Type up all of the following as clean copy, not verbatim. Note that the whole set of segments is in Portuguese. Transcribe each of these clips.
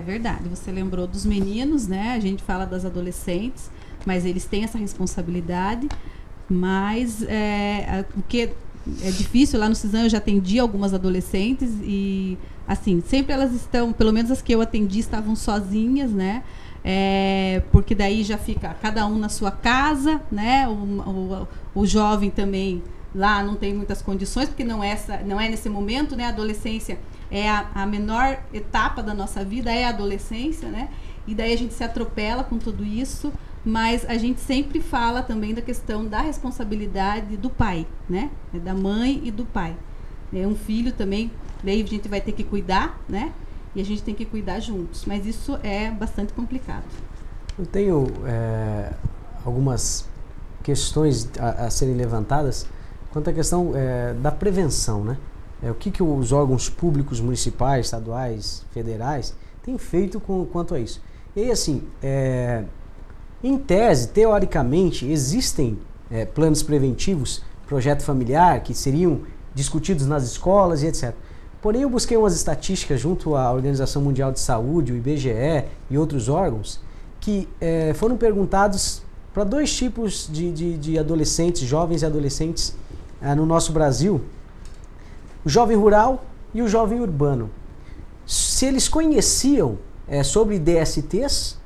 É verdade, você lembrou dos meninos, né? A gente fala das adolescentes, mas eles têm essa responsabilidade, mas o que é difícil, lá no CISAM eu já atendi algumas adolescentes e, assim, sempre elas estão, pelo menos as que eu atendi, estavam sozinhas, né? Porque daí já fica cada um na sua casa, né? O jovem também lá não tem muitas condições, porque não é nesse momento, né? A adolescência é a menor etapa da nossa vida, é a adolescência, né? E daí a gente se atropela com tudo isso, mas a gente sempre fala também da questão da responsabilidade do pai, né? Da mãe e do pai. Um filho também, daí a gente vai ter que cuidar, né? E a gente tem que cuidar juntos, mas isso é bastante complicado. Eu tenho algumas questões a serem levantadas quanto à questão da prevenção, né? O que os órgãos públicos municipais, estaduais, federais têm feito quanto a isso? E aí, assim, em tese, teoricamente, existem planos preventivos, projeto familiar, que seriam discutidos nas escolas e etc. Porém, eu busquei umas estatísticas junto à Organização Mundial de Saúde, o IBGE e outros órgãos, que foram perguntados para 2 tipos de adolescentes, jovens e adolescentes no nosso Brasil, o jovem rural e o jovem urbano. Se eles conheciam sobre DSTs,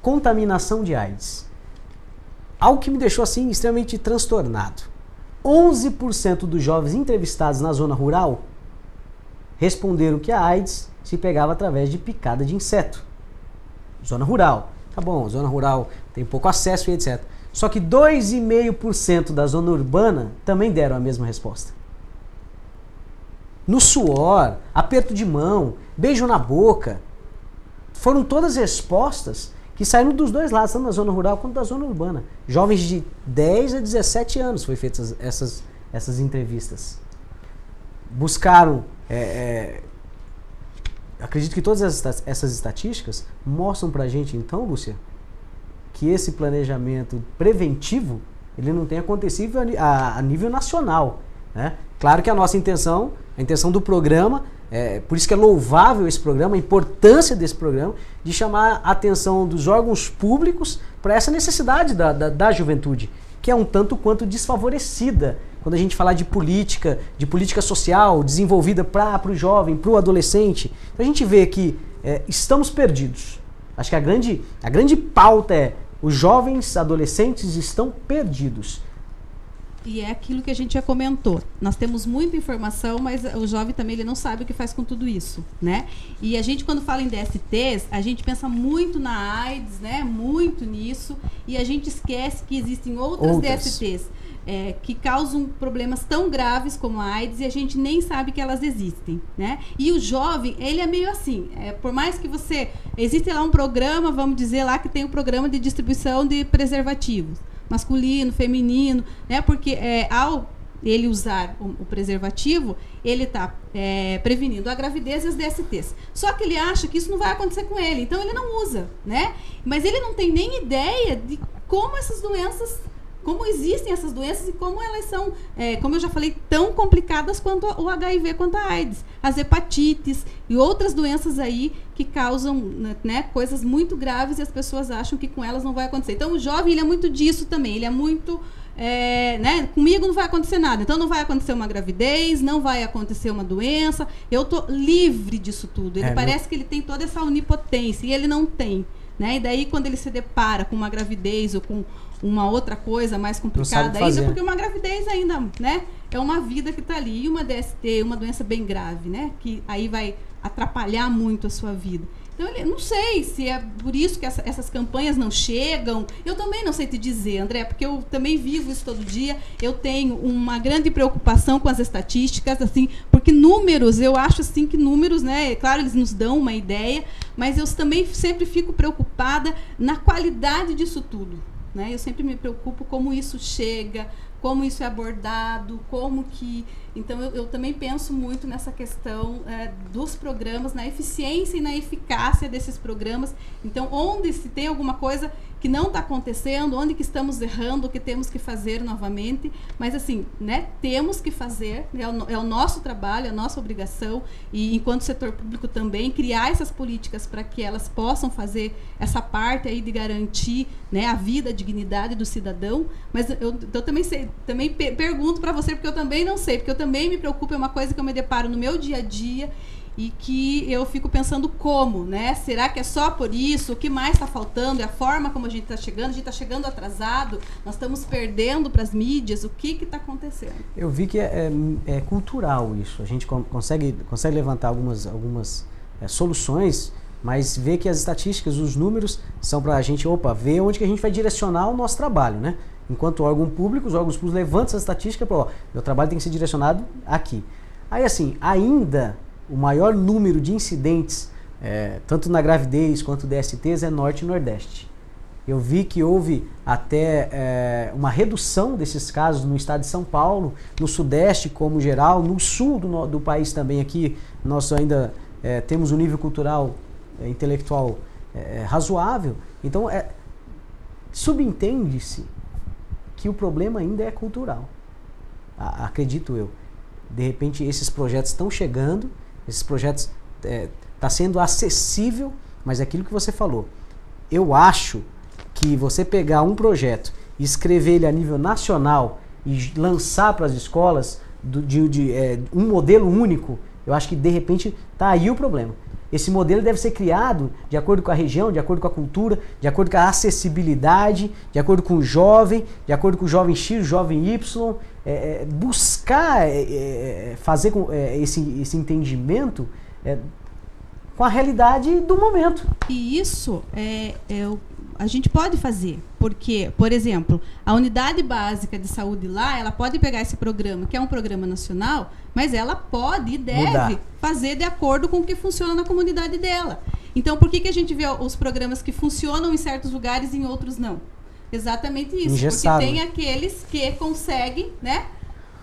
contaminação de AIDS. Algo que me deixou assim extremamente transtornado. 11% dos jovens entrevistados na zona rural responderam que a AIDS se pegava através de picada de inseto. Zona rural. Tá bom, zona rural tem pouco acesso e etc. Só que 2,5% da zona urbana também deram a mesma resposta. No suor, aperto de mão, beijo na boca, foram todas respostas que saíram dos 2 lados, tanto da zona rural quanto da zona urbana. Jovens de 10 a 17 anos foi feitas essas entrevistas. Buscaram, acredito que todas essas estatísticas mostram pra gente, então, Lúcia, que esse planejamento preventivo, ele não tem acontecido a nível nacional, né? Claro que a nossa intenção, a intenção do programa, por isso que é louvável esse programa, a importância desse programa, de chamar a atenção dos órgãos públicos para essa necessidade da juventude, que é um tanto quanto desfavorecida quando a gente falar de política social desenvolvida para o jovem, para o adolescente. Então a gente vê que estamos perdidos. Acho que a grande pauta é: os jovens adolescentes estão perdidos. E é aquilo que a gente já comentou. Nós temos muita informação, mas o jovem também ele não sabe o que faz com tudo isso, né? E a gente, quando fala em DSTs, a gente pensa muito na AIDS, né? Muito nisso. E a gente esquece que existem outras DSTs que causam problemas tão graves como a AIDS e a gente nem sabe que elas existem, né? E o jovem, ele é meio assim. Por mais que você... Existe lá um programa, vamos dizer lá, que tem um programa de distribuição de preservativos. Masculino, feminino, né? Porque ao ele usar o preservativo, ele está prevenindo a gravidez e as DSTs. Só que ele acha que isso não vai acontecer com ele, então ele não usa, né? Mas ele não tem nem ideia de como essas doenças, como existem essas doenças e como elas são, como eu já falei, tão complicadas quanto o HIV, quanto a AIDS, as hepatites e outras doenças aí que causam, né, coisas muito graves e as pessoas acham que com elas não vai acontecer. Então o jovem, ele é muito disso também, ele é muito, né, comigo não vai acontecer nada, então não vai acontecer uma gravidez, não vai acontecer uma doença, eu tô livre disso tudo. Ele parece que ele tem toda essa onipotência e ele não tem, né? E daí quando ele se depara com uma gravidez ou com uma outra coisa mais complicada ainda, porque uma gravidez ainda, né, é uma vida que está ali, e uma DST, uma doença bem grave, né, que aí vai atrapalhar muito a sua vida. Então, eu não sei se é por isso que essas campanhas não chegam. Eu também não sei te dizer, André, porque eu também vivo isso todo dia. Eu tenho uma grande preocupação com as estatísticas, assim, porque números, eu acho assim que números, né, claro, eles nos dão uma ideia, mas eu também sempre fico preocupada na qualidade disso tudo, né? Eu sempre me preocupo como isso chega, como isso é abordado, como que... Então, eu também penso muito nessa questão dos programas, na eficiência e na eficácia desses programas. Então, onde se tem alguma coisa que não está acontecendo, onde que estamos errando, o que temos que fazer novamente. Mas, assim, né, temos que fazer, é o nosso trabalho, é a nossa obrigação, e enquanto setor público também, criar essas políticas para que elas possam fazer essa parte aí de garantir, né, a vida, a dignidade do cidadão. Mas eu também sei, também pergunto para você, porque eu também não sei, porque eu também me preocupo, é uma coisa que eu me deparo no meu dia a dia e que eu fico pensando como, né? Será que é só por isso? O que mais está faltando? É a forma como a gente está chegando? A gente está chegando atrasado? Nós estamos perdendo para as mídias? O que está acontecendo? Eu vi que é cultural isso. A gente consegue levantar algumas soluções, mas vê que as estatísticas, os números são para a gente, ver onde que a gente vai direcionar o nosso trabalho, né? Enquanto órgão público, os órgãos públicos levantam essa estatística para, meu trabalho tem que ser direcionado aqui. Aí, assim, ainda o maior número de incidentes, tanto na gravidez quanto DSTs, é Norte e Nordeste. Eu vi que houve até uma redução desses casos no estado de São Paulo, no Sudeste como geral, no Sul do país também. Aqui nós ainda temos um nível cultural, intelectual razoável. Então, subentende-se que o problema ainda é cultural. Acredito eu. De repente, esses projetos estão chegando, esses projetos está sendo acessível, mas é aquilo que você falou. Eu acho que você pegar um projeto e escrever ele a nível nacional e lançar para as escolas um modelo único, eu acho que de repente está aí o problema. Esse modelo deve ser criado de acordo com a região, de acordo com a cultura, de acordo com a acessibilidade, de acordo com o jovem, de acordo com o jovem X, o jovem Y, buscar fazer esse entendimento com a realidade do momento. E isso a gente pode fazer, porque, por exemplo, a unidade básica de saúde lá, ela pode pegar esse programa, que é um programa nacional, mas ela pode e deve fazer de acordo com o que funciona na comunidade dela. Então, por que a gente vê os programas que funcionam em certos lugares e em outros não? Exatamente isso. Engessado. Porque tem aqueles que conseguem, né,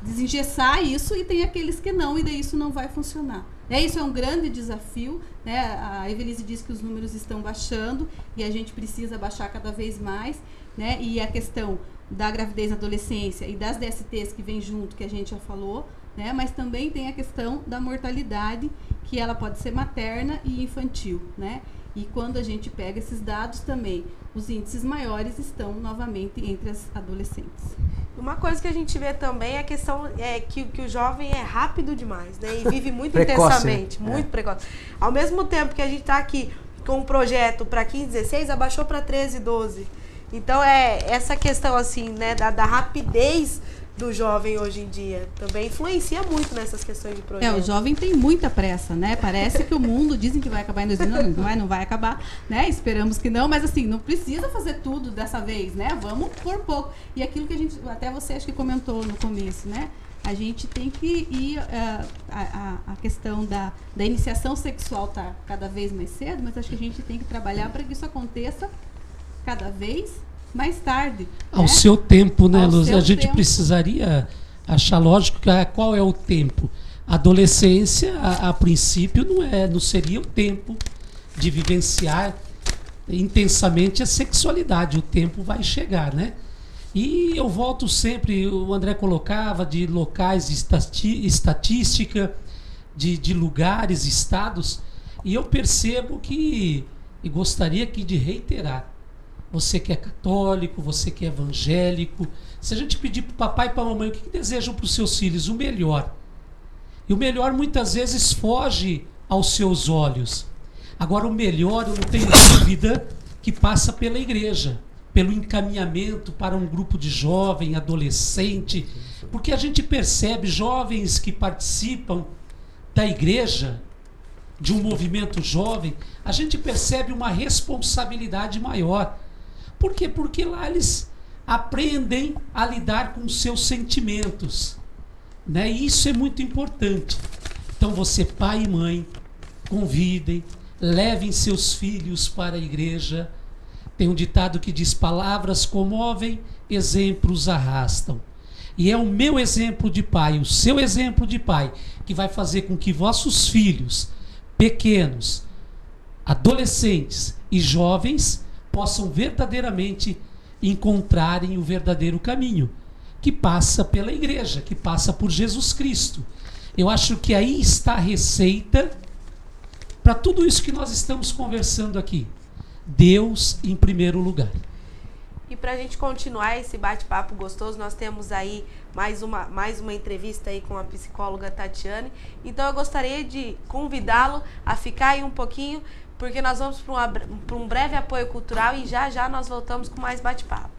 desengessar isso e tem aqueles que não, e daí isso não vai funcionar. Isso é um grande desafio, né? A Evelise diz que os números estão baixando e a gente precisa baixar cada vez mais, né? E a questão da gravidez na adolescência e das DSTs que vem junto, que a gente já falou, né? Mas também tem a questão da mortalidade, que ela pode ser materna e infantil, né? E quando a gente pega esses dados também, os índices maiores estão novamente entre as adolescentes. Uma coisa que a gente vê também é a questão que o jovem é rápido demais, né? E vive muito intensamente, muito precoce. Ao mesmo tempo que a gente está aqui com um projeto para 15, 16, abaixou para 13, 12. Então, essa questão assim, né, da rapidez do jovem hoje em dia também influencia muito nessas questões de projeto. O jovem tem muita pressa, né? Parece que o mundo, dizem que vai acabar em 2019, não vai acabar, né? Esperamos que não, mas assim, não precisa fazer tudo dessa vez, né? Vamos por pouco. E aquilo que a gente, até você acho que comentou no começo, né? A gente tem que ir, a questão da iniciação sexual tá cada vez mais cedo, mas acho que a gente tem que trabalhar para que isso aconteça cada vez mais tarde. Ao seu tempo, né, Luz? A gente tempo. Precisaria achar lógico qual é o tempo. A adolescência, a princípio, não seria o tempo de vivenciar intensamente a sexualidade. O tempo vai chegar, né? E eu volto sempre, o André colocava, de locais de estatística, de lugares, estados, e eu percebo que, e gostaria aqui de reiterar, você que é católico, você que é evangélico, se a gente pedir para o papai e para a mamãe o que desejam para os seus filhos, o melhor. E o melhor muitas vezes foge aos seus olhos. Agora o melhor, eu não tenho dúvida, que passa pela igreja, pelo encaminhamento para um grupo de jovem, adolescente, porque a gente percebe jovens que participam da igreja, de um movimento jovem, a gente percebe uma responsabilidade maior. Por quê? Porque lá eles aprendem a lidar com os seus sentimentos, né? E isso é muito importante. Então você, pai e mãe, convidem, levem seus filhos para a igreja. Tem um ditado que diz: palavras comovem, exemplos arrastam. E é o meu exemplo de pai, o seu exemplo de pai, que vai fazer com que vossos filhos, pequenos, adolescentes e jovens, possam verdadeiramente encontrarem o verdadeiro caminho, que passa pela igreja, que passa por Jesus Cristo. Eu acho que aí está a receita para tudo isso que nós estamos conversando aqui. Deus em primeiro lugar. E para a gente continuar esse bate-papo gostoso, nós temos aí mais uma entrevista aí com a psicóloga Tatiane. Então eu gostaria de convidá-lo a ficar aí um pouquinho, porque nós vamos para um breve apoio cultural e já já nós voltamos com mais bate-papo.